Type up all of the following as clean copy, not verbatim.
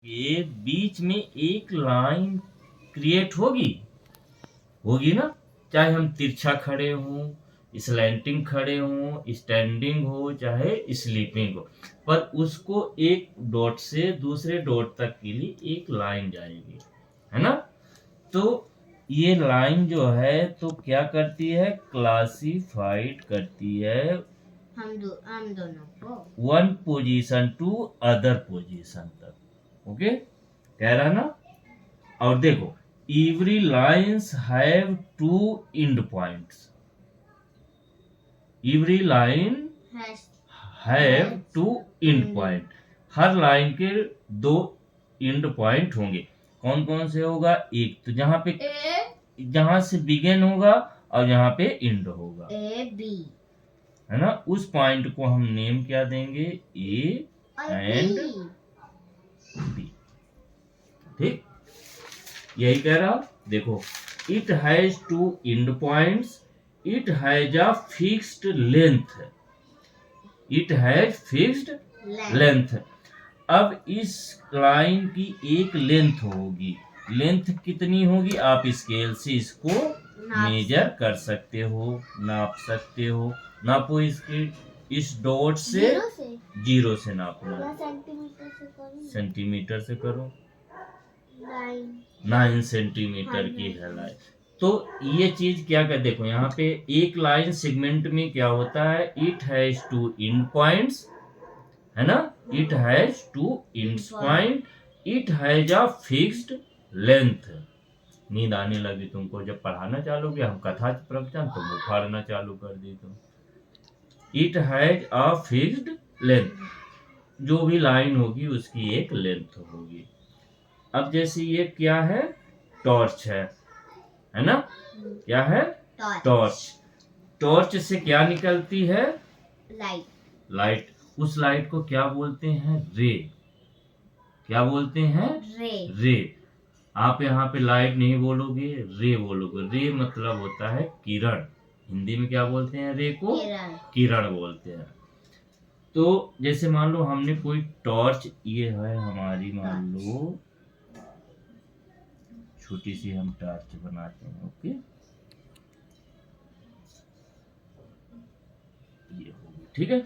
ये बीच में एक लाइन क्रिएट होगी ना। चाहे हम तिरछा खड़े हों, स्लैंटिंग खड़े हों, स्टैंडिंग हो, चाहे स्लीपिंग हो, पर उसको एक डॉट से दूसरे डॉट तक के लिए एक लाइन जाएगी, है ना। तो ये लाइन जो है तो क्या करती है, क्लासिफाइड करती है हम दोनों को one position to other position तक। ओके, कह रहा ना। और देखो, every lines have two end points. Every line have two end point. हर लाइन के दो एंड पॉइंट होंगे। कौन कौन से होगा, एक तो जहां से बिगिन होगा और जहां पे एंड होगा, ए बी, है ना। उस पॉइंट को हम नेम क्या देंगे, ए एंड बी। ठीक, यही कह रहा। देखो, it has two end points, it has a fixed length. It has fixed length. अब इस लाइन की एक लेंथ होगी। लेंथ कितनी होगी, आप स्केल से इसको मेजर कर सकते हो, नाप सकते हो। नापो इसके, इस डॉट से, जीरो से नापना। सेंटीमीटर से करो। 9 सेंटीमीटर की है लाइन। तो ये चीज क्या कर, देखो यहाँ पे एक लाइन सेगमेंट में क्या होता है, it has two end points, है ना। It has two end point, it has a fixed length. नींद आने लगी तुमको जब पढ़ाना चालू किया, हम कथा प्रवचन, तो मुंह फाड़ना चालू कर दी तुम। It has a fixed length, जो भी लाइन होगी उसकी एक लेंथ होगी। अब जैसे ये क्या है, टॉर्च है ना। क्या है, टॉर्च। टॉर्च से क्या निकलती है, लाइट। उस लाइट को क्या बोलते हैं, रे। क्या बोलते हैं, रे। आप यहाँ पे लाइट नहीं बोलोगे, रे बोलोगे। रे मतलब होता है किरण। हिंदी में क्या बोलते हैं, रे को किरण बोलते हैं। तो जैसे मान लो हमने कोई टॉर्च, ये है हमारी, मान लो छोटी सी हम टॉर्च बनाते हैं। ओके, ये होगी, ठीक है।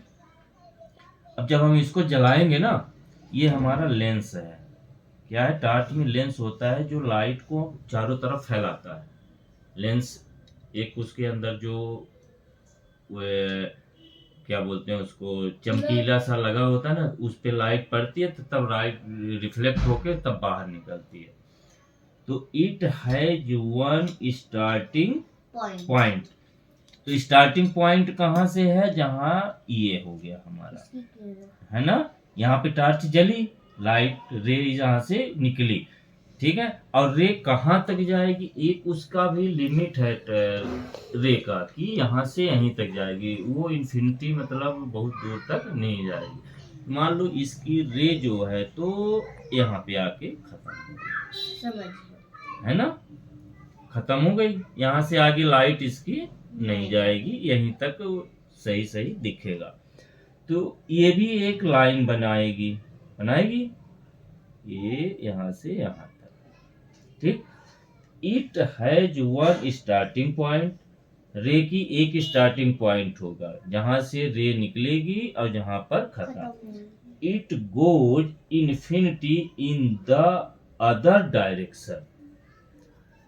अब जब हम इसको जलाएंगे ना, ये हमारा लेंस है। क्या है, टॉर्च में लेंस होता है जो लाइट को चारों तरफ फैलाता है। लेंस एक उसके अंदर जो क्या बोलते हैं उसको, चमकीला सा लगा होता है ना, उस पे लाइट पड़ती है तो तब लाइट रिफ्लेक्ट होके तब बाहर निकलती है। तो it has one starting point. तो स्टार्टिंग पॉइंट कहाँ से है, जहाँ ये हो गया हमारा, है ना। यहाँ पे टॉर्च जली, लाइट रे यहाँ से निकली, ठीक है। और रे कहाँ तक जाएगी, एक उसका भी लिमिट है रे का, कि यहाँ से यहीं तक जाएगी। वो इन्फिनिटी मतलब बहुत दूर तक नहीं जाएगी। मान लो इसकी रे जो है तो यहाँ पे आके खत्म हो गई, है ना, खत्म हो गई। यहाँ से आगे लाइट इसकी नहीं जाएगी, यहीं तक सही सही दिखेगा। तो ये भी एक लाइन बनाएगी ये यहाँ से यहाँ तक, ठीक। It has one starting point. रे की एक स्टार्टिंग पॉइंट होगा जहां से रे निकलेगी और जहां पर खत्म। It goes infinity in the other direction.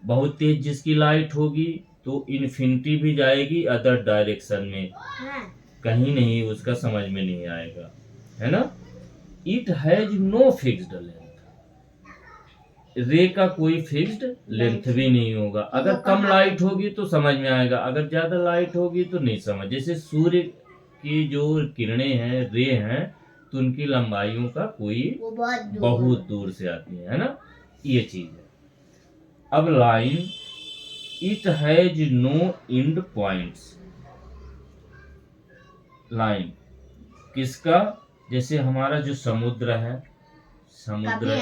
बहुत तेज जिसकी लाइट होगी तो इन्फिनिटी भी जाएगी अदर डायरेक्शन में, कहीं नहीं, उसका समझ में नहीं आएगा, है ना। It has no fixed length. Ray का कोई फिक्स्ड लेंथ भी नहीं होगा। अगर कम लाइट होगी तो समझ में आएगा, अगर ज्यादा लाइट होगी तो नहीं समझ। जैसे सूर्य की जो किरणें हैं, रे हैं, तो उनकी लंबाइयों का कोई बहुत दूर से आती है ना, ये चीज है। अब line, it has no end points. Line किसका, जैसे हमारा जो समुद्र है, समुद्र